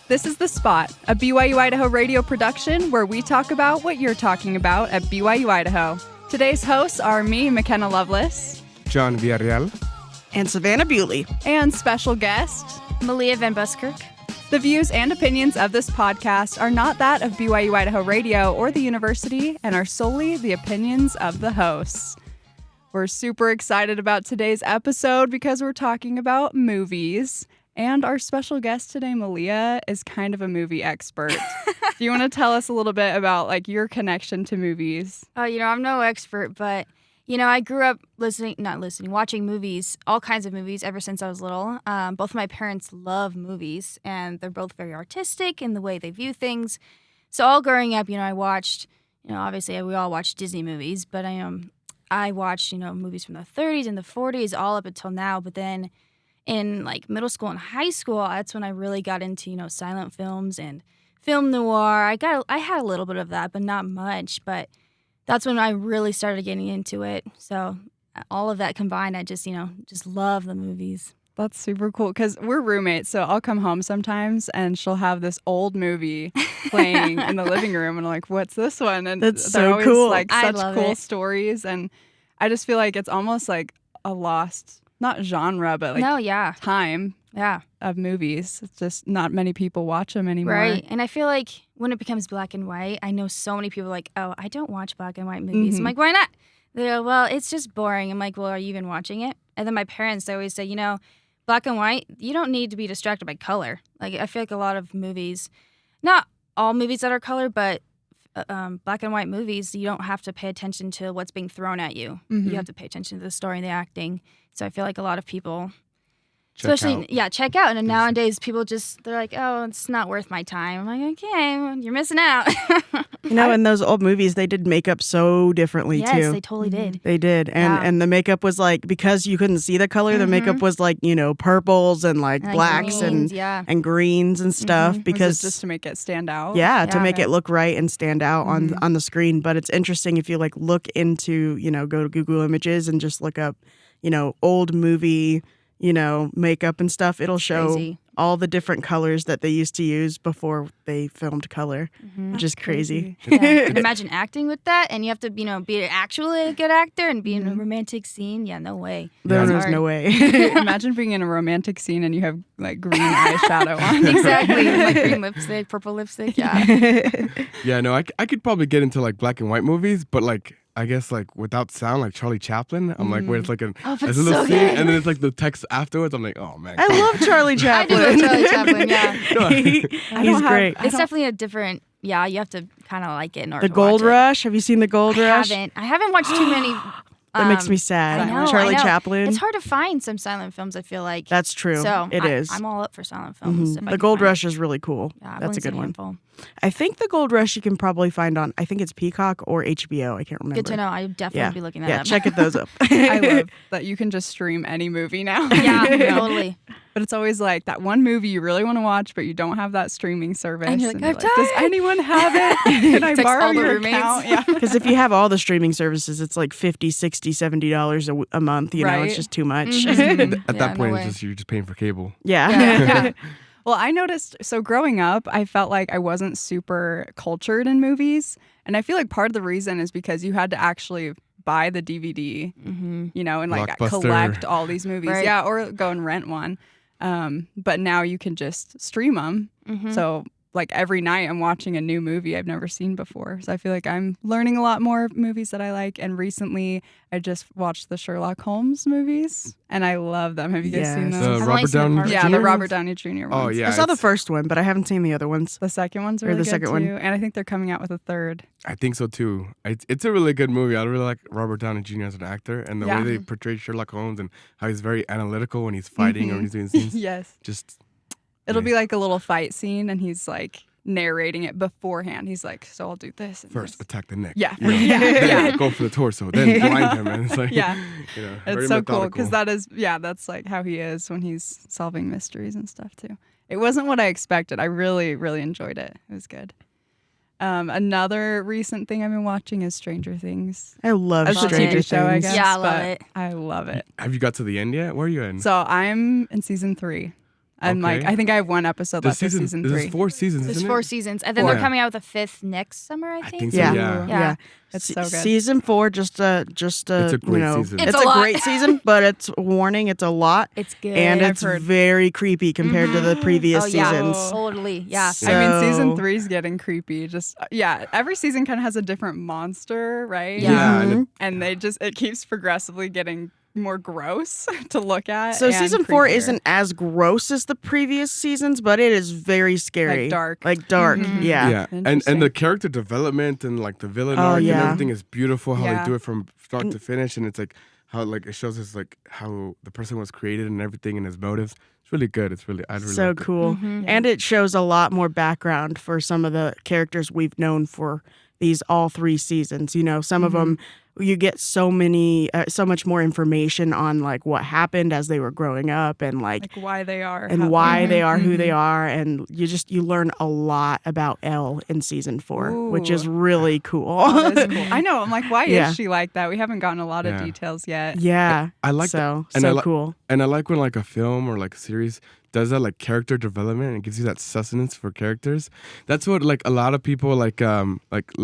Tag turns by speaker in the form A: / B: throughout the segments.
A: This is The Spot, a BYU-Idaho radio production where we talk about what you're talking about at BYU-Idaho. Today's hosts are me, McKenna Lovelace,
B: John Villarreal,
C: and Savannah Bewley,
A: and special guest,
D: Malia Van Buskirk.
A: The views and opinions of this podcast are not that of BYU-Idaho Radio or the university and are solely the opinions of the hosts. We're super excited about today's episode because we're talking about movies. And our special guest today, Malia, is kind of a movie expert. Do you want to tell us a little bit about your connection to movies?
D: I'm no expert, but I grew up watching movies, all kinds of movies ever since I was little. Both of my parents love movies, and they're both very artistic in the way they view things. So all growing up, I watched, obviously we all watched Disney movies, but I watched, movies from the 30s and the 40s all up until now. But then in middle school and high school, that's when I really got into, silent films and film noir. I had a little bit of that, but not much. But that's when I really started getting into it. So all of that combined, I just love the movies.
A: That's super cool because we're roommates. So I'll come home sometimes and she'll have this old movie playing in the living room. And I'm like, what's this one? And
C: that's
A: they're
C: so
A: always
C: cool.
A: Such cool stories. And I just feel like it's almost like a lost, not genre, but time of movies. It's just not many people watch them anymore.
D: Right. And I feel like when it becomes black and white, I know so many people I don't watch black and white movies.
A: Mm-hmm.
D: I'm like, why not? They go, well, it's just boring. I'm like, well, are you even watching it? And then my parents, they always say, black and white, you don't need to be distracted by color. I feel like a lot of movies, not all movies that are color, but black and white movies, you don't have to pay attention to what's being thrown at you.
A: Mm-hmm.
D: You have to pay attention to the story and the acting. So I feel like a lot of people,
B: check
D: out. And nowadays people they're like, oh, it's not worth my time. I'm like, okay, well, you're missing out.
C: In those old movies, they did makeup so differently, too.
D: Yes, they totally did.
C: They did. And the makeup was because you couldn't see the color, the makeup was purples and blacks
D: greens,
C: and greens and stuff. Because
A: was it just to make it stand out?
C: Yeah, to make it look right and stand out on the screen. But it's interesting if you look into, go to Google Images and just look up, old movie, makeup and stuff. It'll show all the different colors that they used to use before they filmed color, which is crazy.
D: Yeah. And imagine acting with that, and you have to, be actually a good actor and be in a romantic scene. Yeah, no way.
C: There's no way.
A: Imagine being in a romantic scene and you have green eyeshadow on.
D: Exactly, green lipstick, purple lipstick. Yeah.
B: Yeah, no, I could probably get into black and white movies, but I guess without sound, like Charlie Chaplin. I'm where it's
D: but
B: a little
D: so
B: scene,
D: good.
B: and then it's the text afterwards. I'm like, oh man.
C: I love Charlie Chaplin.
D: I do love Charlie Chaplin, yeah.
C: He's great.
D: It's definitely a different, you have to kind of like it in order
C: The
D: to watch
C: Gold
D: it.
C: Rush. Have you seen The Gold Rush?
D: I haven't watched too many.
C: That makes me sad.
D: I know,
C: Charlie
D: I know.
C: Chaplin.
D: It's hard to find some silent films, I feel like.
C: That's true.
D: So
C: it is.
D: I'm all up for silent films. If I
C: The
D: can
C: Gold
D: find
C: Rush
D: it.
C: is really cool.
D: Yeah, I've
C: That's
D: only
C: a good
D: seen
C: one.
D: handful.
C: I think The Gold Rush you can probably find on, I think it's Peacock or HBO. I can't remember.
D: Good to know. I definitely
C: Yeah.
D: be looking that
C: Yeah,
D: up.
C: check those up.
A: I love that you can just stream any movie now.
D: Yeah, totally.
A: But it's always that one movie you really want to watch, but you don't have that streaming service.
D: And you're like,
A: does
D: "I'm
A: anyone have it? Can I
D: Text
A: borrow
D: all the
A: your
D: roommates.
A: account? Yeah.
C: Because if you have all the streaming services, it's $50, $60, $70 a month.
A: Right.
C: It's just too much.
D: Mhm.
B: At that
D: no
B: point,
D: way.
B: you're just paying for cable.
C: Yeah.
A: Yeah. Well, I noticed, so growing up, I felt like I wasn't super cultured in movies. And I feel like part of the reason is because you had to actually buy the DVD, and
B: Blockbuster.
A: collect all these movies.
D: Right.
A: Yeah, or go and rent one. But now you can just stream them. So every night I'm watching a new movie I've never seen before. So I feel like I'm learning a lot more movies that I like. And recently I just watched the Sherlock Holmes movies and I love them. Have you guys seen
C: Yes.
A: those?
D: I've only
B: Robert
D: seen
B: Downey
D: part.
A: Yeah,
B: Jr.
A: the Robert Downey Jr. ones.
B: Oh yeah,
C: I saw the
B: it's-
C: first one, but I haven't seen the other ones.
A: The second one's
C: Or
A: really
C: the
A: good
C: second
A: too.
C: one.
A: And I think they're coming out with a third.
B: I think so too. It's a really good movie. I really like Robert Downey Jr. as an actor, and the
A: Yeah.
B: way they portray Sherlock Holmes and how he's very analytical when he's fighting or when he's doing scenes.
A: Yes.
B: Just
A: It'll
B: nice.
A: be like a little fight scene and he's narrating it beforehand. He's like, so I'll do this. And
B: first
A: this.
B: attack the neck.
A: Yeah.
B: you know,
A: Yeah.
B: then
A: Yeah.
B: go for the torso, then blind him, and it's
A: Yeah.
B: very
A: It's so cool
B: methodical.
A: because that's how he is when he's solving mysteries and stuff too. It wasn't what I expected. I really, really enjoyed it. It was good. Another recent thing I've been watching is Stranger Things.
C: I love
A: As a
C: Stranger
A: TV show, I
C: Things.
A: guess.
D: Yeah, I love
A: but
D: it.
A: I love it.
B: Have you got to the end yet? Where are you in?
A: So I'm in season 3. And like,
B: Okay.
A: I think I have one episode left of season 3.
B: There's 4 seasons,
D: There's
B: isn't
D: 4
B: it?
D: seasons, and then
B: 4.
D: they're coming out with a 5th next summer, I think.
B: think so,
C: Yeah.
B: yeah.
D: Yeah.
A: It's so good.
C: Season 4, just a
B: It's a great season.
D: It's
C: It's
D: a
C: a
D: lot.
C: great season, but it's a warning. It's a lot,
D: It's good.
C: and
A: I've
C: it's
A: heard.
C: very creepy compared to the previous
D: Oh, yeah.
C: seasons.
D: Totally. Yeah.
C: So-
A: I mean, season 3 is getting creepy. Just every season kind of has a different monster, right?
D: Yeah.
B: Yeah, and
A: And it keeps progressively getting more gross to look at.
C: So
A: and
C: season 4
A: creepier.
C: isn't as gross as the previous seasons, but it is very scary.
A: Like dark.
C: Like dark,
D: Mhm.
C: yeah.
B: and
A: Interesting.
B: the character development and like the villain
C: Oh,
B: arc and
C: yeah.
B: everything is beautiful. How
A: Yeah.
B: they do it from start to finish, and it's like how like it shows us like how the person was created and everything and his motives. It's really good. I'd really
C: So
B: like it.
C: cool.
D: Mhm.
C: And it shows a lot more background for some of the characters we've known for these all 3 seasons. You know, some of them you get so much more information on like what happened as they were growing up and like
A: why they are.
C: and why they are who
A: Mhm.
C: they are, and you learn a lot about Elle in season 4, which is
A: Ooh.
C: really cool.
A: Oh, that is cool. I know. I'm like, why
C: Yeah.
A: is she like that? We haven't gotten a lot of
B: Yeah.
A: details yet.
C: Yeah,
B: I like
C: so
B: and I
C: so
B: li-
C: cool.
B: And I like when like a film or like a series does that like character development and gives you that sustenance for characters. That's what like a lot of people like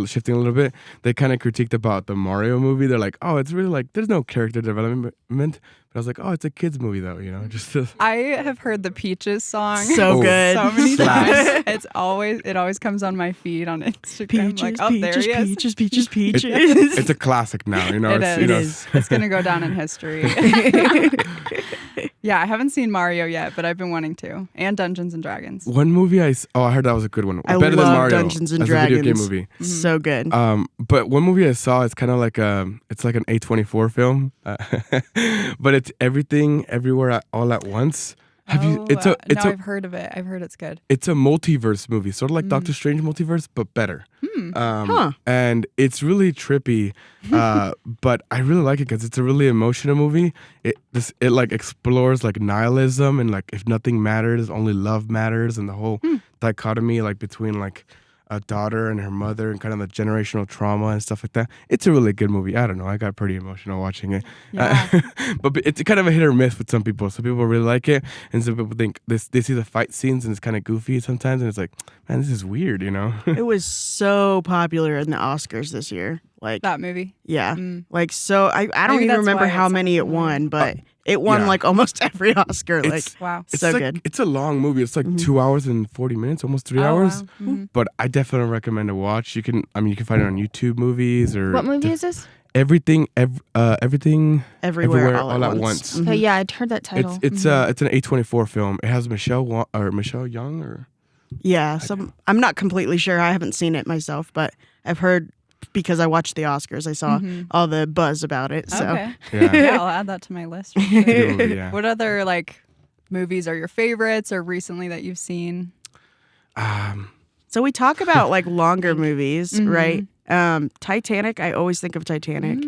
B: shifting a little bit. They kind of critiqued about the Mario movie. They're like, oh, it's really like there's no character development. But I was like, oh, it's a kids movie though, you know. Just
A: I have heard the Peaches song
C: So
B: Oh.
C: good.
A: so many
B: Slaps.
A: times. It always comes on my feed on Instagram.
C: Peaches,
A: like, oh, there
C: peaches,
A: he is.
C: peaches, peaches,
B: It-
C: peaches.
B: it's a classic now, you know.
A: It
B: it's,
A: is.
B: You know,
C: It is.
A: It's gonna go down in history. Yeah, I haven't seen Mario yet, but I've been wanting to. And Dungeons and Dragons.
B: One movie I heard that was a good one.
C: I
B: Better
C: love
B: than Mario
C: Dungeons and
B: as
C: Dragons.
B: a video game movie.
C: So good.
B: But one movie I saw is kind of like it's like an A24 film, but it's everything, everywhere, all at once. Have you? It's a
A: I've heard of it. I've heard it's good.
B: it's a multiverse movie, sort of like Doctor Strange multiverse, but better. And it's really trippy, but I really like it because it's a really emotional movie. It like explores like nihilism and like if nothing matters, only love matters, and the whole dichotomy like between like a daughter and her mother and kind of the generational trauma and stuff like that. It's a really good movie. I don't know. I got pretty emotional watching it.
A: Yeah.
B: But it's kind of a hit or miss with some people. Some people really like it, and some people think they see the fight scenes and it's kind of goofy sometimes, and it's like, man, this is weird, you know?
C: It was so popular in the Oscars this year. Like,
A: That movie.
C: yeah.
A: Mm.
C: Like, so I don't
A: Maybe
C: even
A: that's
C: remember
A: why
C: how
A: it
C: many it
A: sounds familiar.
C: won, but it won
B: yeah.
C: like almost every Oscar. Like,
B: It's-
A: Wow.
B: It's
C: so
B: like,
C: good.
B: It's a long movie. It's like 2 hours and 40 minutes, almost 3
A: Oh,
B: hours.
A: wow. Mhm.
B: But I definitely recommend to watch. You can find it on YouTube movies or
D: What movie is this?
B: everything, everything,
C: everywhere all at once.
D: Oh, yeah, I'd heard that title.
B: It's an A24 film. It has Michelle Young or
C: Yeah, I'm not completely sure. I haven't seen it myself, but I've heard because I watched the Oscars. I saw all the buzz about it. So
A: Okay.
B: yeah.
A: Yeah, I'll add that to my list.
B: Good movie, yeah.
A: What other like movies are your favorites or recently that you've seen?
C: So we talk about like longer movies,
A: Mm-hmm.
C: right? Titanic. I always think of Titanic.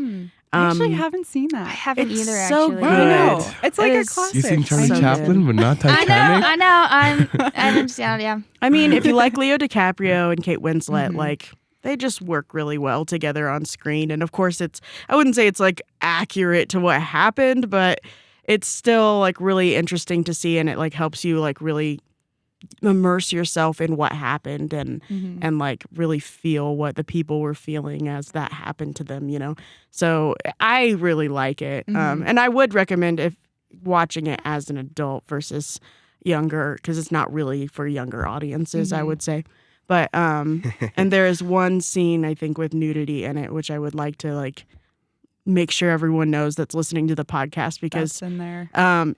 A: I actually haven't seen that.
D: I haven't
C: It's
D: either,
C: so
D: actually.
C: good.
A: I know. It's like
C: It
A: a
C: is-
A: classic.
B: You seen Charlie
C: So
B: Chaplin,
C: good.
B: but not
D: I
B: Titanic?
D: know. I understand, yeah.
C: I mean, if you like Leo DiCaprio and Kate Winslet,
A: Mm-hmm.
C: like they just work really well together on screen. And of course, I wouldn't say it's like accurate to what happened, but it's still like really interesting to see, and it like helps you like really immerse yourself in what happened and like really feel what the people were feeling as that happened to them, you know? So I really like it. And I would recommend if watching it as an adult versus younger, because it's not really for younger audiences, I would say. But and there is one scene I think with nudity in it, which I would like to like make sure everyone knows that's listening to the podcast, because
A: That's in there.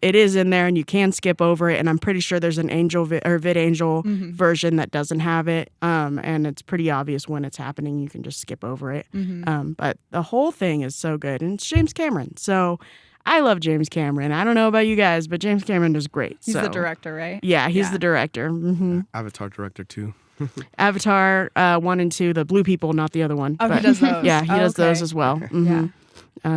C: it is in there and you can skip over it. And I'm pretty sure there's an VidAngel version that doesn't have it. And it's pretty obvious when it's happening. You can just skip over it. But the whole thing is so good. And it's James Cameron. So I love James Cameron. I don't know about you guys, but James Cameron is great.
A: He's
C: so.
A: the director, right?
C: Yeah, he's
A: Yeah.
C: the director.
B: Avatar director too.
C: Avatar 1 and 2, the blue people, not the other one.
A: Oh, he
C: but-
A: does those.
C: Yeah, he
A: Oh,
C: does those
A: okay.
C: as well.
A: Yeah.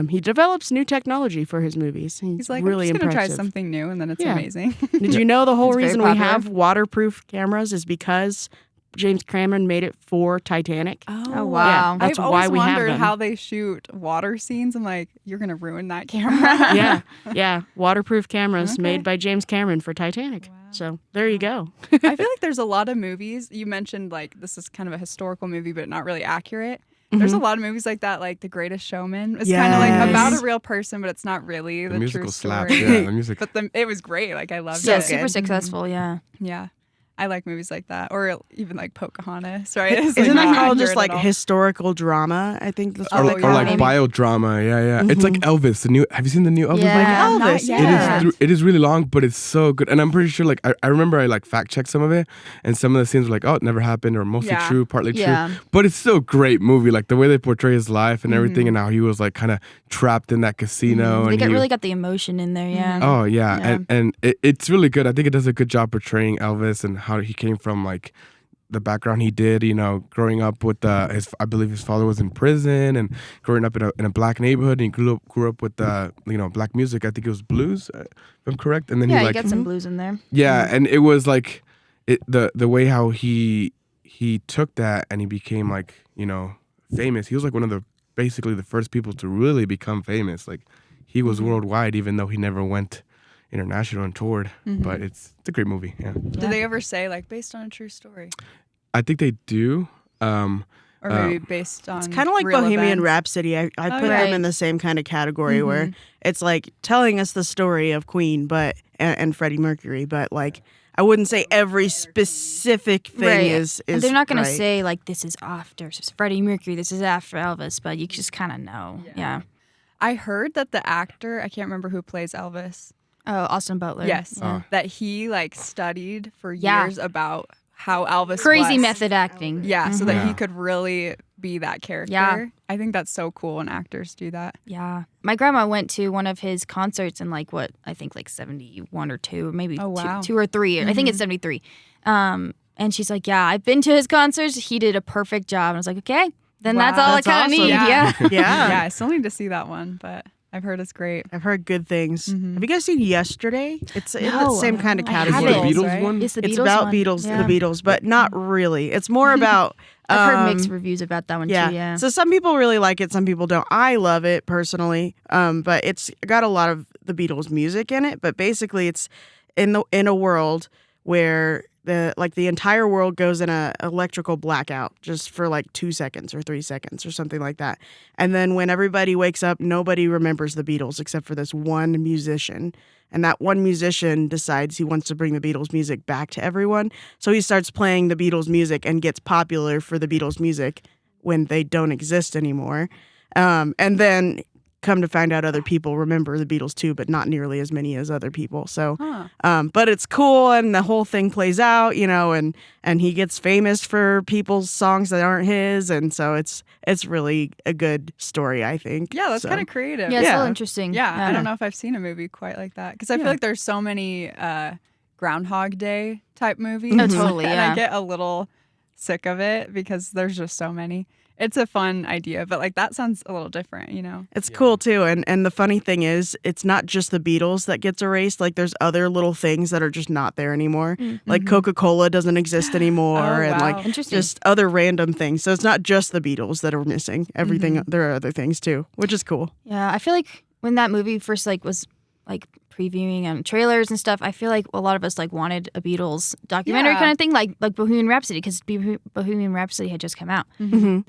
C: He develops new technology for his movies.
A: He's like,
C: really
A: I'm just going to try
C: impressive.
A: something new, and then it's
C: Yeah.
A: amazing.
C: Did you know the whole
D: It's very
C: reason we
D: popular.
C: have waterproof cameras is because James Cameron made it for Titanic.
D: Oh, wow.
C: Yeah, that's
A: I've
C: why
A: always
C: we have
A: wondered
C: them.
A: how they shoot water scenes. I'm like, you're going to ruin that camera.
C: yeah. Waterproof cameras
A: Okay.
C: made by James Cameron for Titanic.
A: Wow.
C: So there you go.
A: I feel like there's a lot of movies. You mentioned like this is kind of a historical movie, but not really accurate. There's a lot of movies like that, like The Greatest Showman. It's kind of like
C: Yes.
A: about a real person, but it's not really the
B: musical
A: true
B: slaps.
A: story.
B: Yeah, the music.
A: But it was great. Like I loved
C: So
A: it.
C: good.
D: Super successful, yeah.
A: Yeah. I like movies like that, or even like Pocahontas, right? It's,
C: Isn't
A: like,
C: that
A: not
C: called just
A: accurate
C: like
A: at all.
C: historical drama? I think that's what
A: Oh,
C: they
B: Or
C: call
B: like
C: it.
D: maybe.
B: biodrama. Yeah. It's like Elvis. The new. Have you seen the new Elvis?
D: Yeah.
C: Elvis,
A: not
C: yeah.
A: yet.
B: It is really long, but it's so good. And I'm pretty sure, like, I remember I like fact checked some of it, and some of the scenes were like, oh, it never happened, or mostly
A: Yeah.
B: true, partly
D: Yeah.
B: true. But it's still a great movie. Like the way they portray his life and everything, and how he was like kind of trapped in that casino.
D: They
B: And
D: really got the emotion in there, yeah.
B: Oh yeah,
D: Yeah.
B: and it's really good. I think it does a good job portraying Elvis and how he came from like the background he did. You know, growing up with I believe his father was in prison, and growing up in a black neighborhood. And he grew up with black music. I think it was blues, if I'm correct. And then
D: Yeah,
B: he
D: you
B: like
D: got some blues in there.
B: yeah, and it was like the way how he took that and he became like famous. He was like one of the basically the first people to really become famous. Like he was worldwide, even though he never went international and toured. But it's a great movie. Yeah,
A: Did they ever say like based on a true story,
B: I think they do.
A: or maybe based on?
C: It's kind of like
A: real
C: Bohemian
A: events?
C: Rhapsody. I put
A: yeah.
C: them in the same kind of category where it's like telling us the story of Queen, but and Freddie Mercury, but like I wouldn't say every specific thing is.
D: And they're not going
C: right.
D: to say, like, this is after Freddie Mercury, this is after Elvis, but you just kind of know. Yeah.
A: I heard that the actor, I can't remember who plays Elvis.
D: Oh, Austin Butler.
A: Yes,
D: Yeah.
A: that he like studied for
D: Yeah.
A: years about how Elvis
D: Crazy
A: was.
D: method acting.
A: Yeah, so that he
B: Yeah.
A: could really be that character.
D: Yeah.
A: I think that's so cool when actors do that.
D: Yeah. My grandma went to one of his concerts in like 71 or 2, or maybe
A: Oh, wow.
D: two or 3. I think it's 73. And she's like, yeah, I've been to his concerts. He did a perfect job. And I was like, okay, then that's
A: Wow.
D: all
C: That's
D: I kind of
C: awesome.
D: need.
A: Yeah.
D: Yeah.
C: Yeah.
A: I still need to see that one, but I've heard it's great.
C: I've heard good things. Have you guys seen Yesterday? It's in the
D: No,
C: same kind of
D: I
C: category.
D: haven't.
B: The Beatles
A: right?
B: one.
D: It's the
C: It's
D: Beatles
C: about
D: one.
C: Beatles,
D: Yeah.
C: the Beatles, but not really. It's more about.
D: I've heard mixed reviews about that one too. Yeah.
C: So some people really like it, some people don't. I love it personally, but it's got a lot of the Beatles music in it. But basically, it's in a world where the entire world goes in a electrical blackout just for like 2 seconds or 3 seconds or something like that. And then when everybody wakes up, nobody remembers the Beatles except for this one musician. And that one musician decides he wants to bring the Beatles music back to everyone. So he starts playing the Beatles music and gets popular for the Beatles music when they don't exist anymore. And then come to find out other people remember the Beatles too, but not nearly as many as other people. So, but it's cool, and the whole thing plays out, and he gets famous for people's songs that aren't his, and so it's really a good story, I think.
A: Yeah, that's
C: So-
A: kind of creative.
D: Yeah, it's
C: Yeah.
D: real interesting.
A: Yeah, I don't know if I've seen a movie quite like that because I feel like there's so many Groundhog Day type movies.
D: Oh, totally,
A: And
D: yeah.
A: I get a little sick of it because there's just so many. It's a fun idea, but like that sounds a little different,
C: It's cool too, and the funny thing is, it's not just the Beatles that gets erased. Like there's other little things that are just not there anymore. Like Coca-Cola doesn't exist anymore,
A: Oh,
C: and
A: wow.
C: like
D: Interesting.
C: just other random things. So it's not just the Beatles that are missing. Everything there are other things too, which is cool.
D: Yeah, I feel like when that movie first was previewing and trailers and stuff, I feel like a lot of us wanted a Beatles documentary
A: Yeah.
D: kind of thing, like Bohemian Rhapsody, because Bohemian Rhapsody had just come out.
C: Mm-hmm.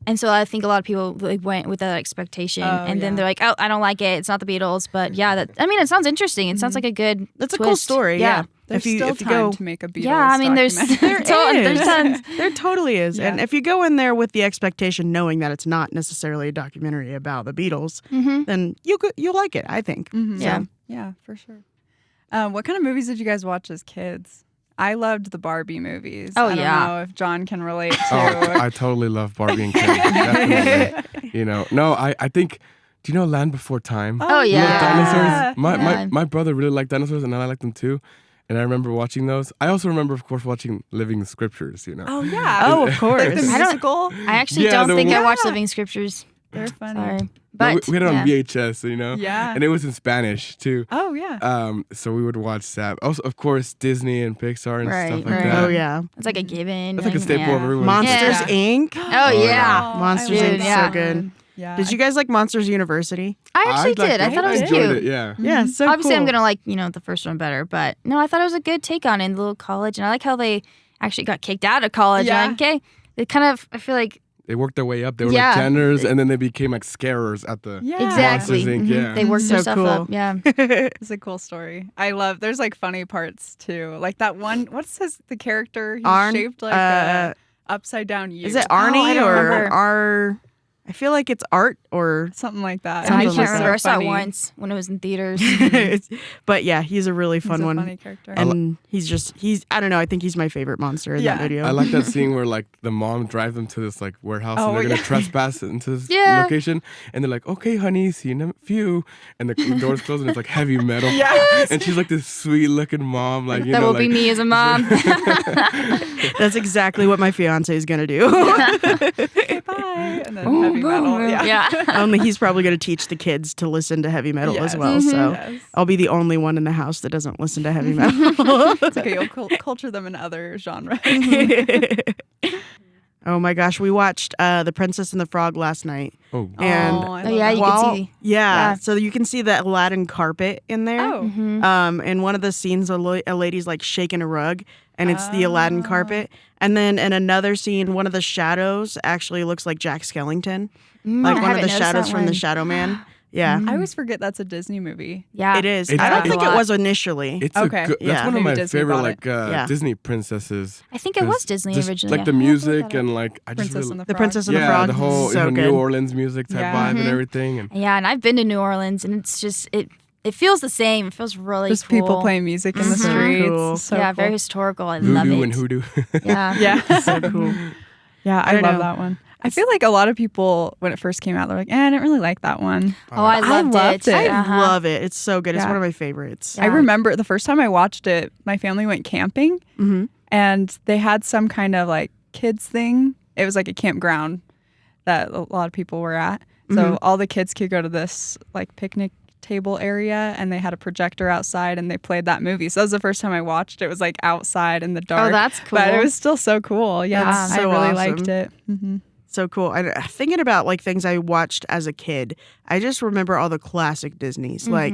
D: And so I think a lot of people went with that expectation, and then they're like, "Oh, I don't like it. It's not the Beatles." But yeah, it sounds interesting. It sounds like a good.
C: That's a
D: twist.
C: cool story. Yeah.
A: There's
C: if you
A: still
C: if you
A: time
C: go,
A: to make a Beatles
D: Yeah, I mean, there's
A: documentary.
C: There
D: there's tons.
C: There totally is.
A: Yeah.
C: And if you go in there with the expectation knowing that it's not necessarily a documentary about the Beatles, then you'll like it, I think.
A: Mhm.
D: Yeah.
A: Yeah, for sure. What kind of movies did you guys watch as kids? I loved the Barbie movies.
D: Oh,
A: I don't
D: yeah.
A: know if John can relate to.
B: Oh, I totally love Barbie and Ken. Definitely. No, I think. Do you know Land Before Time?
D: Oh,
B: You
D: yeah.
B: love dinosaurs.
D: Yeah.
B: My brother really liked dinosaurs, and I liked them too. And I remember watching those. I also remember, of course, watching Living Scriptures.
A: Oh yeah.
C: Oh, of course.
A: Like the
D: I don't-
A: musical.
D: I actually
B: Yeah,
D: don't
B: the
D: think I
A: one-
D: watched Living Scriptures.
A: They're funny.
D: Sorry. But
B: we had it on VHS, you know?
A: Yeah.
B: And it was in Spanish, too.
A: Oh, yeah.
B: So we would watch that. Also, of course, Disney and Pixar and stuff like
D: right.
B: that.
C: Oh yeah,
D: it's like a given.
B: That's like a staple of everyone's.
C: Monsters
A: Yeah.
C: Inc.
D: Oh yeah.
C: Monsters
A: I
C: Inc.
A: love
C: is
D: yeah.
C: so good.
A: one. Yeah.
C: Did you guys like Monsters University?
D: I actually
B: liked
D: did. I thought it was
B: enjoyed
D: cute.
B: it, yeah.
C: Yeah, so
D: Obviously,
C: cool.
D: I'm gonna like the first one better, but no, I thought it was a good take on it in the little college, and I like how they actually got kicked out of college.
A: Yeah.
D: And okay, they kind of I feel like
B: They worked their way up. They were
D: Yeah.
B: like janitors, and then they became like scarers at the
A: Yeah.
D: exactly
B: Monsters Inc. Yeah.
D: they worked
C: So
D: their stuff
C: cool.
D: up. Yeah,
A: It's a cool story. There's like funny parts too. Like that one, the character? He's
C: Arn?
A: shaped like a upside down U.
C: Is it
D: I
C: Arnie
D: don't
C: or
D: remember.
C: R? I feel like it's Art or.
A: Something like that.
C: Something
D: I
C: like
D: can't
C: that.
D: remember. I saw it
A: Funny.
D: once when it was in theaters.
C: But yeah, he's a really
A: He's
C: fun
A: a
C: one.
A: funny character.
C: And he's I don't know, I think he's my favorite monster in
A: Yeah.
C: that video.
B: I like that scene where like the mom drives them to this like warehouse
A: Oh,
B: and they're gonna
A: yeah.
B: trespass into this
D: Yeah.
B: location, and they're like, "Okay, honey, see you in a few," and the doors close and it's like heavy metal,
A: Yes.
B: and she's like this sweet looking mom, like you
D: that
B: know,
D: will
B: like,
D: be me as a mom.
C: That's exactly what my fiance is gonna do.
A: Okay, bye. And then heavy metal. Yeah.
C: Only he's probably gonna teach the kids to listen to heavy metal
A: Yes.
C: as well. So
A: Yes.
C: I'll be the only one in the house that doesn't listen to heavy metal.
A: It's okay. You'll culture them in other genres.
C: Oh my gosh, we watched The Princess and the Frog last night.
B: Oh,
C: And
A: I
D: Oh,
A: love
D: yeah,
A: that.
D: you can see.
C: Yeah, so you can see the Aladdin carpet in there.
A: Oh.
C: In one of the scenes, a lady's like shaking a rug, and it's the Aladdin carpet. And then in another scene, one of the shadows actually looks like Jack Skellington, like
D: I
C: one of
D: haven't
C: the
D: noticed
C: shadows
D: that
C: from The
D: one.
C: Shadow Man. Yeah,
A: I always forget that's a Disney movie.
D: Yeah,
C: it is.
B: It's-
C: I don't
B: it's-
C: think it was initially.
B: it's
A: Okay.
B: a good.
C: Yeah.
B: That's one of
A: Maybe
B: my
A: Disney
B: favorite
A: bought
B: like
C: Yeah.
B: Disney princesses.
D: I think it was
B: 'Cause
D: Disney
B: just,
D: originally.
B: like the
D: yeah.
B: music and like I just
A: Princess
B: really,
A: and the
C: The
A: Frog.
C: Princess and the
B: yeah,
C: Frog.
B: the whole
C: so
B: New
C: good.
B: Orleans music type
A: Yeah.
B: vibe and everything, and
D: Yeah, and I've been to New Orleans, and it's just it feels the same. It feels really
A: Just
D: cool.
A: people playing music in the
C: So
A: streets.
C: cool.
A: So
D: yeah,
A: cool.
D: very historical. I love
B: voodoo
D: it.
B: and hoodoo.
D: Yeah,
A: Yeah.
C: So cool.
A: Yeah, I
C: don't
A: love
C: know.
A: that one. I feel like a lot of people, when it first came out, they're like, I didn't really like that one.
D: Oh, I loved
A: loved it.
C: I
D: Uh-huh.
C: love it. It's so good. It's
A: Yeah.
C: one of my favorites.
A: I remember the first time I watched it, my family went camping
C: Mhm.
A: and they had some kind of like kids thing. It was like a campground that a lot of people were at. So all the kids could go to this like picnic table area and they had a projector outside and they played that movie. So that was the first time I watched it. It was like outside in the dark.
D: Oh, that's cool.
A: But it was still so cool. Yeah,
C: That's
A: I
C: so
A: really
C: awesome.
A: liked it. Mm-hmm.
C: So cool. Thinking about like things I watched as a kid, I just remember all the classic Disneys, like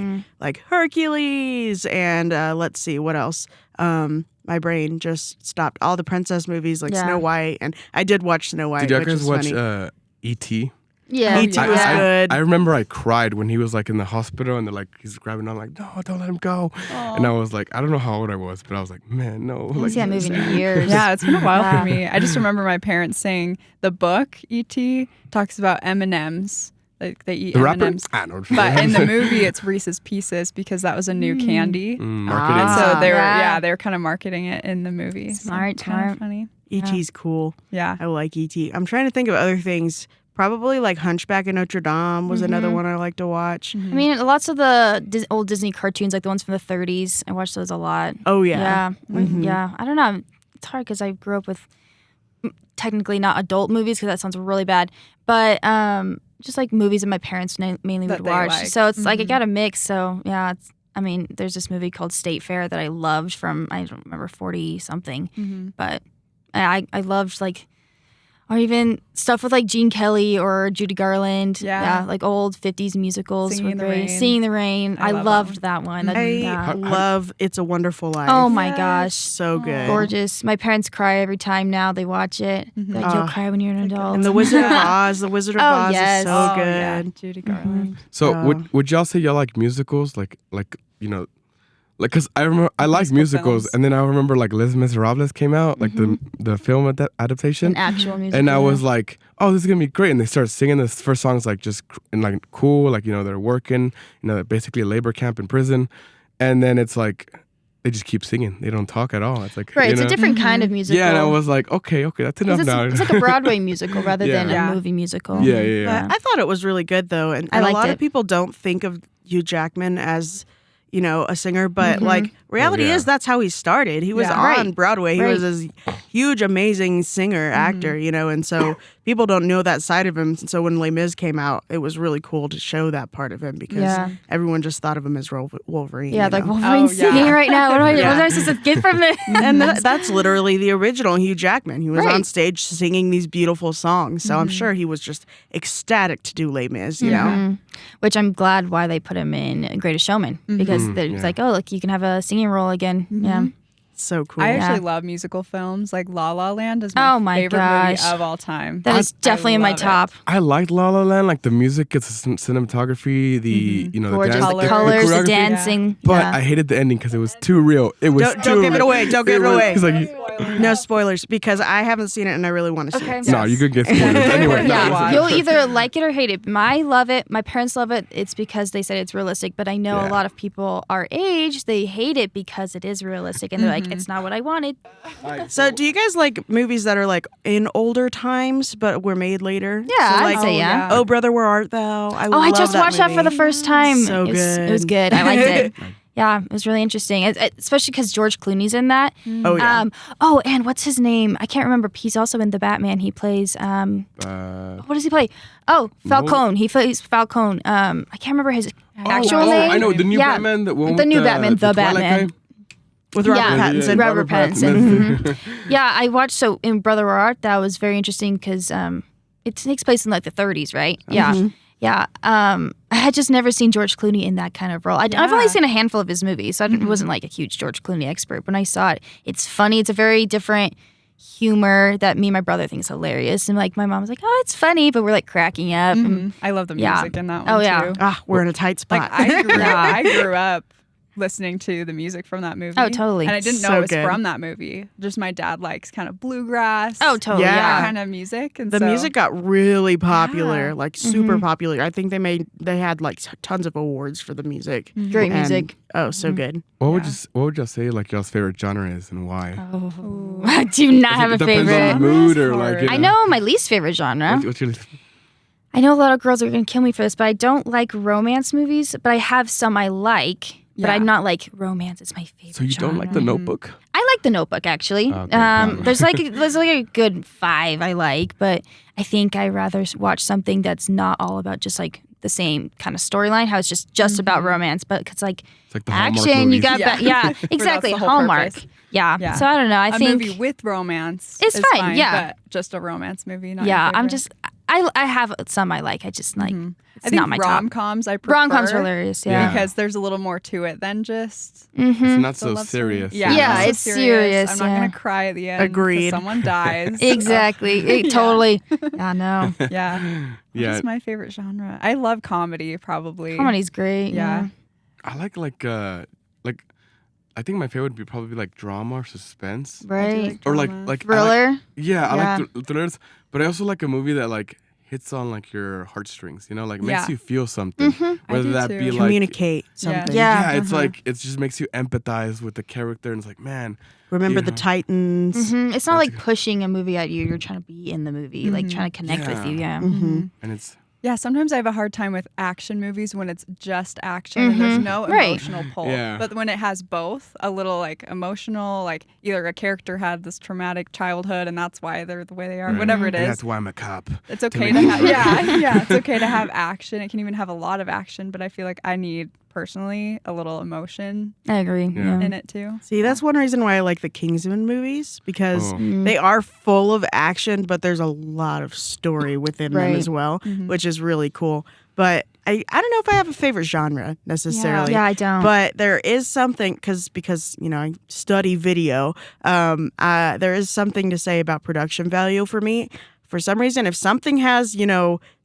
C: Hercules and let's see what else. My brain just stopped. All the princess movies like
D: Yeah.
C: Snow White, and I did watch Snow White.
B: Did you
C: which
B: guys
C: is
B: watch
C: funny.
B: E.T.?
D: Yeah,
C: E.T.
A: yeah.
C: was good.
B: I remember I cried when he was like in the hospital and they're like he's grabbing on like no, don't let him go. And I was like, I don't know how old I was, but I was like, man, no.
D: I haven't
B: Like,
D: seen that movie in years.
A: Yeah, it's been a while
D: Yeah.
A: for me. I just remember my parents saying the book E.T. talks about M&Ms, like they eat
B: the rapper?
A: M&Ms.
B: I don't know.
A: But in the movie, it's Reese's Pieces because that was a new candy.
B: marketing.
C: Ah.
A: So they were,
D: Yeah.
A: they were kind of marketing it in the movie. So
D: Smart,
A: it's kinda
D: smart.
A: funny.
C: E.T.'s cool.
A: Yeah.
C: I like E.T. I'm trying to think of other things. Probably like Hunchback of Notre Dame was another one I like to watch.
D: I mean, lots of the old Disney cartoons, like the ones from the 30s, I watched those a lot.
C: Oh yeah.
D: Yeah. I don't know. It's hard because I grew up with technically not adult movies because that sounds really bad, but just like movies that my parents mainly
A: That
D: would
A: they
D: watch.
A: like.
D: So it's like I got a mix. So yeah, I mean, there's this movie called State Fair that I loved from I don't remember 40 something, but I loved like. Or even stuff with like Gene Kelly or Judy Garland.
A: Yeah.
D: Like old 50s musicals.
A: Singing
D: were
A: in the
D: great.
A: Rain.
D: Singing in the Rain.
A: I
D: I
A: love
D: loved that one.
C: I love It's a Wonderful Life.
D: Oh my gosh.
C: So good.
D: Gorgeous. My parents cry every time now they watch it. Like, you'll cry when you're an adult.
C: And The Wizard of Oz. The Wizard of
D: Oh,
C: Oz
D: yes.
C: is so
A: Oh,
C: good.
A: yeah. Judy Garland.
B: So
C: Oh.
B: would y'all say y'all like musicals? Like you know, like because I remember I like
A: Musical
B: musicals,
A: films.
B: and then I remember like Les Miserables came out, like the film adaptation,
D: An actual music.
B: and I was like, oh, this is gonna be great. And they start singing the first songs like just and like cool, like you know they're working, you know, basically a labor camp in prison, and then it's like they just keep singing. They don't talk at all. It's like
D: right.
B: you
D: It's
B: know?
D: a different kind of musical.
B: Yeah, and I was like, okay, that's enough
D: 'Cause
B: now.
D: it's like a Broadway musical rather than
A: Yeah.
D: a movie musical.
B: Yeah.
C: But I thought it was really good though, and
D: I
C: a
D: liked
C: lot
D: it.
C: of people don't think of Hugh Jackman as, you know, a singer, but like reality
B: yeah.
C: is that's how he started. He was
A: Yeah.
C: on
D: Right.
C: Broadway. He
D: Right.
C: was this huge, amazing singer, actor, you know, and so people don't know that side of him. So when Les Mis came out, it was really cool to show that part of him because everyone just thought of him as Wolverine.
D: Yeah, like Wolverine's singing right now. What am I supposed to get from this?
C: And that's literally the original Hugh Jackman. He was on stage singing these beautiful songs. So I'm sure he was just ecstatic to do Les Mis, you know?
D: Which I'm glad why they put him in Greatest Showman because it's like, oh, look, you can have a singing role again. Yeah.
C: So cool.
A: I actually love musical films. Like La La Land is my favorite movie of all time.
D: That is definitely in my top.
B: I liked La La Land. Like the music, it's cinematography, the the
D: gorgeous,
B: dance,
D: the colors, the dancing.
B: But I hated the ending because it was too real. It was
C: don't give it away. Don't give it away.
B: Like,
C: no spoilers because I haven't seen it and I really want to see it.
B: No, you could get spoilers anyway.
D: You'll either like it or hate it. I love it. My parents love it. It's because they said it's realistic. But I know a lot of people our age, they hate it because it is realistic, and they're like, it's not what I wanted.
C: So do you guys like movies that are like in older times but were made later?
D: Yeah,
C: so,
D: I'd say yeah.
C: Oh, Brother, Where Art Thou?
D: I just watched that for the first time.
C: So good.
D: It was good. I liked it. Yeah, it was really interesting, especially because George Clooney's in that.
C: Oh, yeah.
D: And what's his name? I can't remember. He's also in The Batman. He plays, what does he play? Oh, Falcone. He plays Falcone. I can't remember his actual name.
B: I know, the new Batman. The
D: new Batman, the Batman.
B: Guy?
C: With Robert Pattinson.
D: Robert Pattinson. Yeah, I watched, in Brother Where Art Thou was very interesting because it takes place in like the 30s, right? Yeah. Yeah, I had just never seen George Clooney in that kind of role. I've only seen a handful of his movies, so I wasn't like a huge George Clooney expert. When I saw it, it's funny. It's a very different humor that me and my brother think is hilarious. And like my mom was like, "Oh, it's funny," but we're like cracking up. And,
A: I love the music in that one too.
C: We're in a tight spot.
A: Like I grew up listening to the music from that movie.
D: Oh, totally.
A: And I didn't know it was from that movie. Just my dad likes kind of bluegrass.
D: Oh, totally.
C: Yeah.
A: Kind of music. And
C: the music got really popular, like super popular. I think they had like tons of awards for the music.
D: Great music.
C: Oh, so good.
B: What would you say like y'all's favorite genre is and why?
D: Oh, I do not have a favorite.
B: Depends on the mood or like.
D: I know my least favorite genre.
B: What's your least?
D: I know a lot of girls are going to kill me for this, but I don't like romance movies. But I have some I like. But I'm not like romance. It's my favorite.
B: So you don't like The Notebook?
D: I like The Notebook actually.
B: Okay.
D: There's like a good 5 I like, but I think I rather watch something that's not all about just like the same kind of storyline. How it's just about romance, but it's like
B: the
D: action. You got exactly Hallmark.
A: Purpose.
D: Yeah. So I don't know. I think
A: movie with romance
D: is fine. Yeah,
A: but just a romance movie. Not
D: I'm just. I have some I like. I just like. It's not my top.
A: Rom-coms I prefer.
D: Rom-coms are hilarious. Yeah.
A: Because there's a little more to it than just.
B: It's not so serious.
A: Yeah,
D: it's serious.
A: I'm not gonna cry at the end.
C: Agreed.
A: Someone dies.
D: Exactly. Totally. I know.
A: Yeah. What's my favorite genre? I love comedy. Probably.
D: Comedy's great. Yeah.
B: I like I think my favorite would be probably like drama or suspense.
D: Right.
B: Or like
D: thriller.
B: I like thrillers, but I also like a movie that like hits on like your heartstrings, you know, like makes you feel something. Whether that be like
C: communicate something.
B: Yeah, it's like it just makes you empathize with the character and it's like, man,
C: remember the Titans.
D: It's not like pushing a movie at you. You're trying to be in the movie, like trying to connect with you. Yeah.
B: And it's
A: sometimes I have a hard time with action movies when it's just action and there's no emotional pull.
B: Yeah.
A: But when it has both, a little like emotional, like either a character had this traumatic childhood and that's why they're the way they are, whatever it is.
B: That's why I'm a cop.
A: It's okay to have it's okay to have action. It can even have a lot of action, but I feel like I need personally a little emotion
D: I agree
A: in it too.
C: See, that's one reason why I like the Kingsman movies because they are full of action, but there's a lot of story within them as well, which is really cool. But I don't know if I have a favorite genre necessarily.
D: Yeah, I don't.
C: But there is something because I study video. There is something to say about production value for me. For some reason, if something has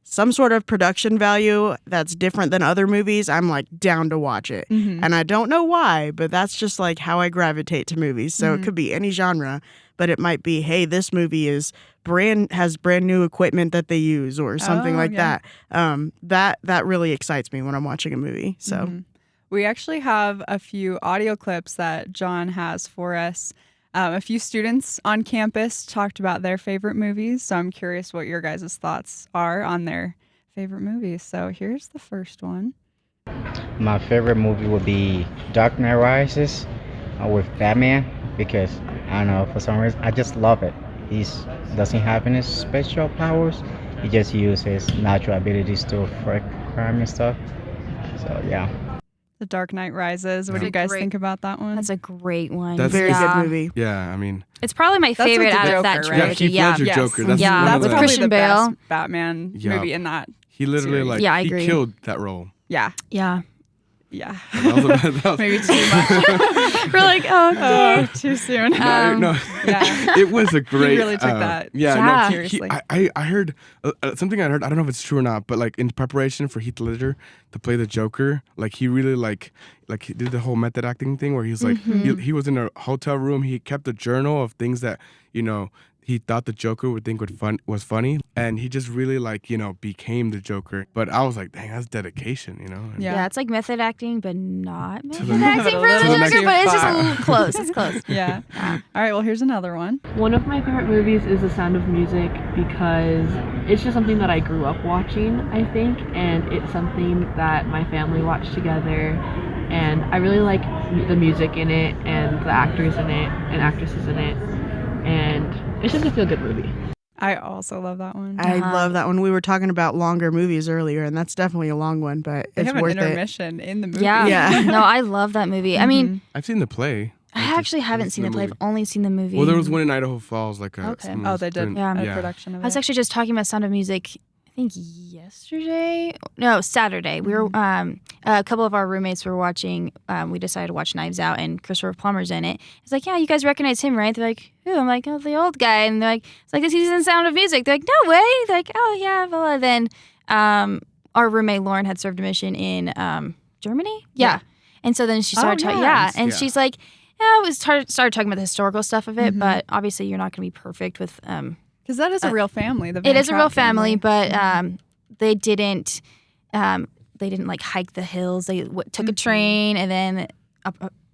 C: some sort of production value that's different than other movies, I'm like down to watch it. And I don't know why, but that's just like how I gravitate to movies. So it could be any genre, but it might be, hey, this movie has brand new equipment that they use or something that. That really excites me when I'm watching a movie. So
A: we actually have a few audio clips that John has for us. A few students on campus talked about their favorite movies, so I'm curious what your guys' thoughts are on their favorite movies. So here's the first one.
E: My favorite movie would be Dark Knight Rises with Batman because, I don't know, for some reason, I just love it. he doesn't have any special powers. He just uses natural abilities to fight crime and stuff. So yeah.
A: The Dark Knight Rises. What do
B: Yeah.
A: you guys think about that one?
D: That's a great one.
B: That's-
C: Very
D: yeah.
C: good movie.
B: Yeah, I mean,
D: It's probably my
A: That's like
D: favorite
A: the
D: out of that
A: Joker, right?
D: trilogy.
B: Heath Ledger
A: Yes.
B: Joker. That's
D: Yeah,
B: one
A: That's
B: of the,
D: with
A: probably
D: Christian
A: the
D: Bale.
A: best Batman
B: Yeah.
A: movie in that.
B: he literally
A: series.
B: like
D: Yeah, I
B: he
D: agree.
B: killed that role.
A: Yeah.
D: Yeah.
A: Yeah.
B: That was-
A: Maybe too much.
D: We're like, oh,
A: Oh, too soon.
B: no,
A: yeah.
B: it was a great.
A: really took that
B: Yeah,
D: Yeah.
B: no,
A: seriously.
B: I heard something. I heard. I don't know if it's true or not, but like in preparation for Heath Ledger to play the Joker, like he really like he did the whole method acting thing where he was like he was in a hotel room. He kept a journal of things that he thought the Joker would think was funny, and he just really became the Joker. But I was like, dang, that's dedication, And-
A: Yeah.
D: Yeah, it's like method acting, but not method
B: the-
D: acting
A: To
D: for
A: the
D: the
A: next
D: Joker, but it's just a
A: part.
D: little close. It's close.
A: Yeah. All right. Well, here's another one.
F: One of my favorite movies is The Sound of Music because it's just something that I grew up watching, I think, and it's something that my family watched together, and I really like the music in it and the actors in it and actresses in it, and it's just a feel-good movie.
A: I also love that one.
C: I love that one. We were talking about longer movies earlier, and that's definitely a long one, but
A: They
C: it's
A: have an
C: worth it.
A: intermission in the movie.
D: Yeah.
C: Yeah.
D: No, I love that movie. I mean,
B: I've seen the play.
D: I actually haven't seen the play. I've
B: movie.
D: only seen the movie.
B: Well, there was one in Idaho Falls, like
D: Okay.
B: someone
A: Oh,
B: was
A: they did
B: doing-
D: Yeah.
A: a
B: yeah.
A: production of
D: I was
A: it.
D: actually just talking about Sound of Music, I think yesterday. No, Saturday. We were a couple of our roommates were watching. We decided to watch Knives Out, and Christopher Plummer's in it. It's like, yeah, you guys recognize him, right? They're like, who? I'm like, oh, the old guy. And they're like, it's like he's in Sound of Music. They're like, no way. They're like, oh yeah. Well, then our roommate Lauren had served a mission in Germany. Yeah. And so then she started talking. Yeah, and
B: Yeah.
D: she's like, yeah, we started talking about the historical stuff of it, but obviously you're not going to be perfect with.
A: Because that is a real family. The
D: It
A: Van
D: is a real
A: Trapp
D: family, but they didn't like hike the hills. They took a train, and then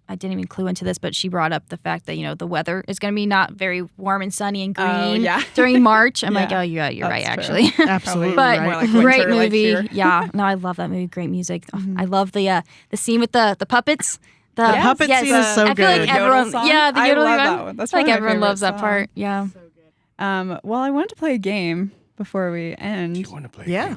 D: I didn't even clue into this, but she brought up the fact that the weather is going to be not very warm and sunny and green
A: yeah.
D: during March. I'm
A: Yeah.
D: like, oh, yeah, you're right,
A: That's
D: actually.
C: Absolutely
D: But
A: More
C: right.
A: like
D: great
A: winter, like
D: movie.
A: here.
D: Yeah, no, I love that movie. Great music. Oh, I love the scene with the puppets. The
A: Yes.
C: puppet
D: yes.
C: scene is so
D: I feel
C: good.
D: like
A: The yodel
D: everyone,
A: song?
D: yeah, the
A: I
D: yodeling
A: love
D: one.
A: that one. That's
D: I feel
A: one
D: like
A: of my
D: everyone
A: favorite
D: loves that part.
A: songs.
D: Yeah.
A: Well, I wanted to play a game before we end.
B: You want to play?
C: Yeah.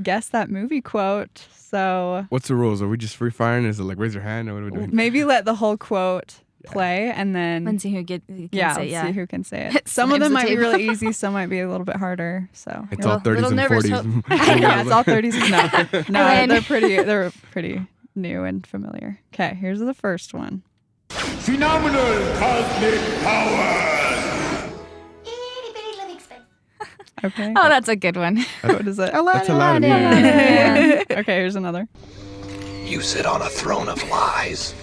A: Guess that movie quote. So
B: What's the rules? Are we just free firing? Is it like raise your hand or what are we doing?
A: maybe let the whole quote play and then
D: Let's see who can
A: yeah,
D: say,
A: let's see who can say it. Some
D: Slams
A: of them
D: the
A: might be
D: table.
A: really easy, some might be a little bit harder. So
B: It's
D: You're
B: all
D: a
B: 30s
D: little
B: and
D: nervous,
B: 40s.
A: yeah, it's all 30s. No,
D: Ellen.
A: they're pretty new and familiar. Okay, here's the first one.
G: Phenomenal cosmic powers!
A: Okay.
D: Oh, that's a good one.
A: What is it?
B: That's Aladdin.
D: Yeah.
A: Okay, here's another.
G: You sit on a throne of lies.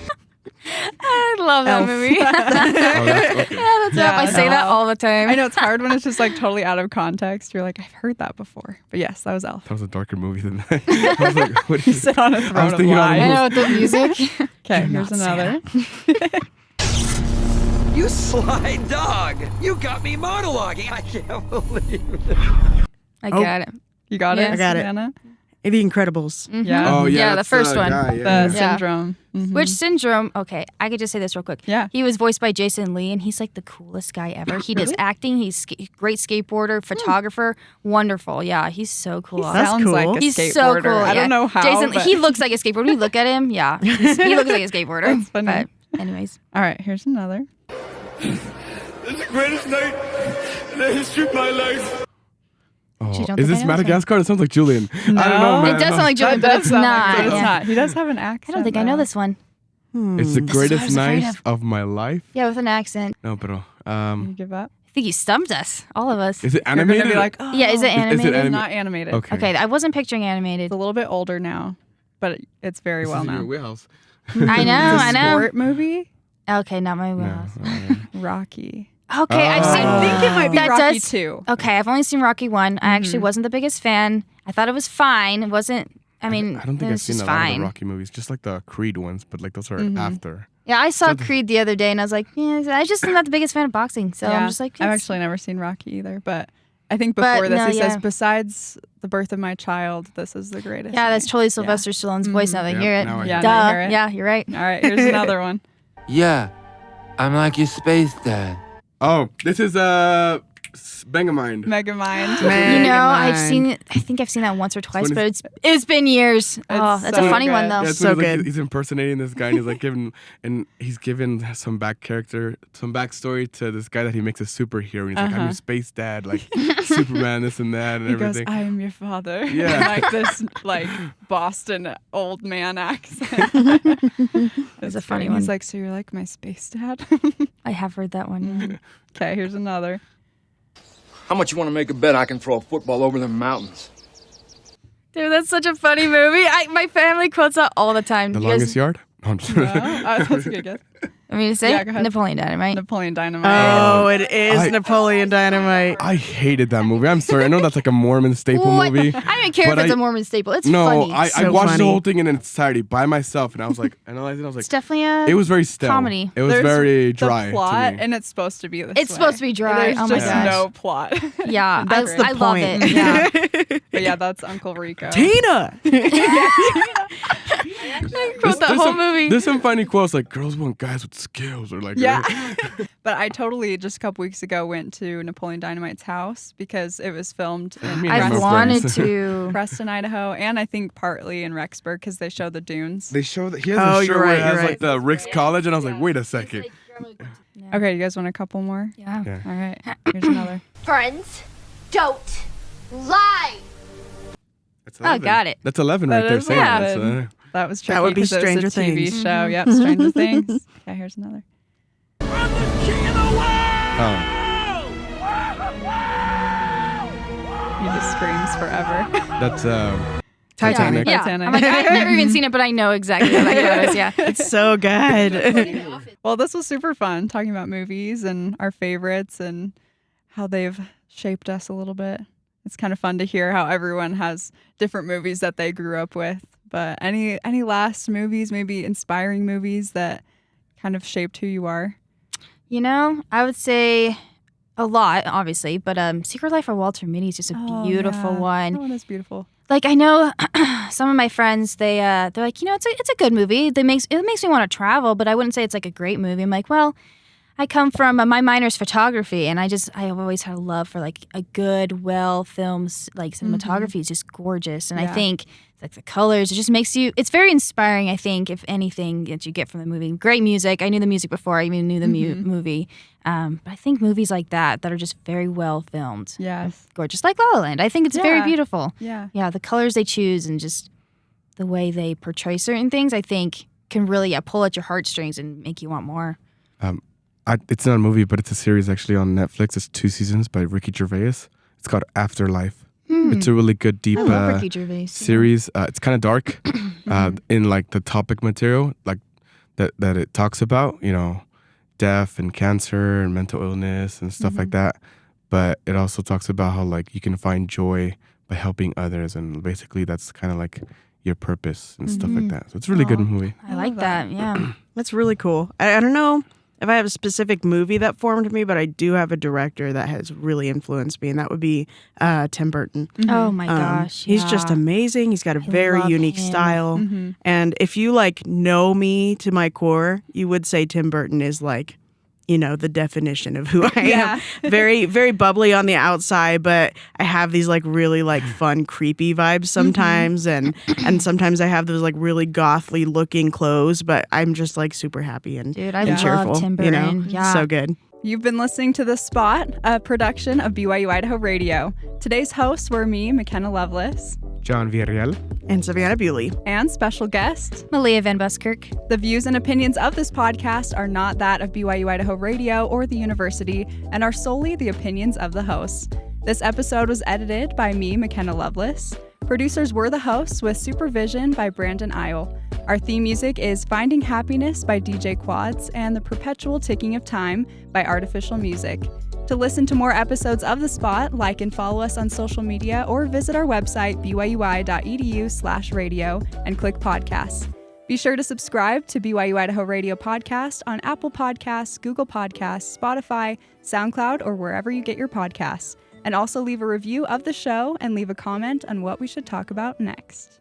D: I love that
A: Elf.
D: movie.
B: Oh, that's okay.
D: That's
A: Yeah,
D: I say that all the time.
A: I know it's hard when it's just like totally out of context. You're like, I've heard that before. But yes, that was Elf.
B: That was a darker movie than that. I was like, what is
A: Sit on a throne of
B: thinking on
A: lies.
D: I know with the music.
A: Okay, here's another.
H: You sly dog! You got me monologuing. I can't believe it.
D: I got it.
A: You got
D: Yeah.
A: it?
C: I got it.
A: Savannah?
C: The Incredibles.
A: Yeah.
B: Oh, yeah.
D: Yeah, the
B: that's
D: first one.
B: guy,
A: The
B: yeah.
A: syndrome. Mhm.
D: Which syndrome? Okay, I could just say this real quick.
A: Yeah.
D: He was voiced by Jason Lee, and he's like the coolest guy ever. He does acting. He's great skateboarder, photographer, wonderful. Yeah, he's so cool.
C: That's
A: Sounds
C: cool.
A: like a
D: He's
A: skateboarder.
D: so cool.
A: I
D: yeah.
A: don't know how.
D: Jason,
A: but-
D: he looks like a skateboarder. When you look at him, yeah, he looks like a skateboarder.
A: That's funny.
D: But anyways,
A: All right, here's another.
G: It's the greatest night in the history of my life.
B: Oh,
D: Gee, don't
B: is
D: think I
B: this
D: know this one.
B: Madagascar? It sounds like Julian. I don't know, man.
D: it does sound like Julian,
A: That
D: but
A: does
D: it's
A: sound like
D: not.
A: Julian. It's
D: yeah.
A: not. He does have an accent.
D: I don't think I know
A: though.
D: this one.
B: It's the
D: what I
B: greatest
D: was afraid
B: night
D: of.
B: of my life.
D: Yeah, with an accent.
B: No, pero
A: You give up?
D: I think he stumped us, all of us.
B: is it
A: You're gonna
B: animated?
A: be like, oh,
D: Yeah, is it animated?
B: anim-
A: not animated.
B: Okay.
D: Okay, I wasn't picturing animated.
A: It's a little bit older now, but it's very
B: This
A: well
B: is in your
A: known.
B: wheelhouse.
D: I know,
A: It's a
D: I know.
A: sport movie.
D: Okay, not my
B: No,
D: wheelhouse.
A: Rocky.
D: Okay, I've seen.
A: I think it might be
D: That
A: Rocky
D: does-
A: 2.
D: Okay, I've only seen Rocky 1. I actually wasn't the biggest fan. I thought it was fine. It wasn't. I mean,
B: I don't think
D: it
B: I've
D: was
B: seen
D: just
B: a lot of
D: fine.
B: the Rocky movies, just like the Creed ones, but like those are after.
D: Yeah, I saw Creed the other day, and I was like, yeah, I just am not the biggest fan of boxing. So I'm just like,
A: I've
D: it's-
A: actually never seen Rocky either, but I think
D: But
A: before this
D: no,
A: he says,
D: yeah.
A: besides the birth of my child, this is the greatest.
D: yeah, that's
A: thing."
D: totally Sylvester Stallone's voice. Now that I
B: Yep,
D: hear it,
B: now I
A: Yeah,
B: hear
A: now
D: duh.
A: you hear it.
D: Yeah, you're right.
A: All right, here's another one.
I: Yeah, I'm like your space dad.
B: Oh, this is Megamind.
A: Megamind.
D: You know, I've seen it. I think I've seen that once or twice, but it's been years. Oh, that's
A: so
D: a funny
A: good.
D: one though.
B: Yeah, it's
C: So
B: when
C: good.
B: He's impersonating this guy, and he's given some backstory to this guy that he makes a superhero. And he's like, I'm your space dad, like Superman, this and that, and
A: He
B: everything.
A: goes, I am your father.
B: Yeah.
A: Like this Boston old man accent.
D: It's a funny
A: great.
D: one.
A: He's like, so you're like my space dad?
D: I have heard that one.
A: Okay, here's another.
I: How much you want to make a bet I can throw a football over them mountains?
D: Dude, that's such a funny movie. My family quotes that all the time.
B: The
D: You guys-
B: Longest Yard? No, I'm just
A: That's a good guess.
D: I mean, to say
A: Yeah, go ahead.
D: Napoleon Dynamite.
A: Napoleon Dynamite.
C: Oh, it is
B: I-
C: Napoleon Dynamite.
B: I hated that movie. I'm sorry. I know that's like a Mormon staple
D: What?
B: movie.
D: I don't even care if
B: but
D: it's a Mormon staple. It's
B: No,
D: funny.
B: I
C: So
B: watched
C: funny.
B: the whole thing in its entirety by myself, and I was like, analyzing. I was like,
D: It's definitely a.
B: it was very stale.
D: comedy.
B: It was
A: There's
B: very dry.
A: The plot,
B: to me.
A: and it's supposed to be this
D: It's
A: way.
D: supposed to be dry.
A: There's
D: Oh my
A: just
D: gosh.
A: no plot.
D: Yeah,
C: That's the
D: I love
C: point.
D: it. Yeah.
A: But yeah, that's Uncle Rico.
C: Tina.
D: Quote that whole movie.
B: There's some funny quotes like "girls want guys with skills" or like
A: Yeah. But I totally, just a couple weeks ago, went to Napoleon Dynamite's house because it was filmed in
B: Me and
D: I've
B: my
D: wanted
B: friends.
D: to.
A: Preston, Idaho, and I think partly in Rexburg because they show the dunes.
B: They show that he has
C: Oh,
B: a shirt
C: you're
B: where
C: right,
B: it has
C: you're
B: like the Rick's College, and I was like, wait a second.
A: Okay, you guys want a couple more?
D: Yeah.
B: Yeah.
A: All right, here's another.
J: Friends, don't lie.
B: That's
D: Oh,
B: 11.
D: got it.
B: That's 11
A: That
B: right there.
A: is
B: Saying that,
A: 11. That was tricky.
C: That would be
A: 'cause it was
C: Stranger
A: a TV
C: Things.
A: show. Yep, Stranger Things. Okay, here's another.
B: Oh.
A: He just screams forever.
B: That's
C: Titanic.
D: Yeah.
A: Titanic.
D: I'm like, I've never even seen it, but I know exactly what that is. Yeah.
C: It's so good.
A: Well, this was super fun talking about movies and our favorites and how they've shaped us a little bit. It's kind of fun to hear how everyone has different movies that they grew up with. But any last movies, maybe inspiring movies that kind of shaped who you are?
D: You know, I would say a lot, obviously, but Secret Life of Walter Mitty is just a beautiful one.
A: That one is beautiful.
D: Like I know some of my friends, they're like, you know, it's a good movie. It makes me want to travel, but I wouldn't say it's like a great movie. I'm like, well, I come from my minor's photography, and I've always had a love for like a good, well filmed like cinematography is just gorgeous, and I think like the colors, it just makes you. It's very inspiring. I think if anything that you get from the movie, great music. I knew the music before I even knew the movie. But I think movies like that are just very well filmed.
A: Yes.
D: Gorgeous, like La La Land. I think it's very beautiful.
A: Yeah.
D: Yeah, the colors they choose and just the way they portray certain things, I think can really pull at your heartstrings and make you want more.
B: it's not a movie, but it's a series actually on Netflix. It's 2 seasons by Ricky Gervais. It's called Afterlife. It's a really good, deep
D: I love Ricky Gervais.
B: series. It's kind of dark in like the topic material, like that it talks about, you know, death and cancer and mental illness and stuff like that. But it also talks about how like you can find joy by helping others, and basically that's kind of like your purpose and stuff like that. So it's a really good movie.
D: I like that. Yeah.
C: That's really cool. I don't know if I have a specific movie that formed me, but I do have a director that has really influenced me, and that would be Tim Burton.
D: Oh my gosh.
C: He's just
D: yeah.
C: amazing. He's got a very
D: love
C: unique
D: him.
C: style. And if you like know me to my core, you would say Tim Burton is like, you know, the definition of who I am. Very, very bubbly on the outside, but I have these like really like fun, creepy vibes sometimes. And sometimes I have those like really gothly looking clothes, but I'm just like super happy and,
D: Dude, I
C: and
D: love
C: cheerful.
D: Tim
C: You know,
D: Burton. Yeah.
C: so good.
A: You've been listening to The Spot, a production of BYU-Idaho Radio. Today's hosts were me, McKenna Lovelace,
B: John Villarreal.
C: And Savannah Bewley.
A: and special guest.
D: Malia Van Buskirk.
A: The views and opinions of this podcast are not that of BYU-Idaho Radio or the university and are solely the opinions of the hosts. This episode was edited by me, McKenna Lovelace. Producers were the hosts with supervision by Brandon Isle. Our theme music is Finding Happiness by DJ Quads and The Perpetual Ticking of Time by Artificial Music. To listen to more episodes of The Spot, like and follow us on social media or visit our website, byui.edu/radio, and click podcasts. Be sure to subscribe to BYU Idaho Radio Podcast on Apple Podcasts, Google Podcasts, Spotify, SoundCloud, or wherever you get your podcasts. And also leave a review of the show and leave a comment on what we should talk about next.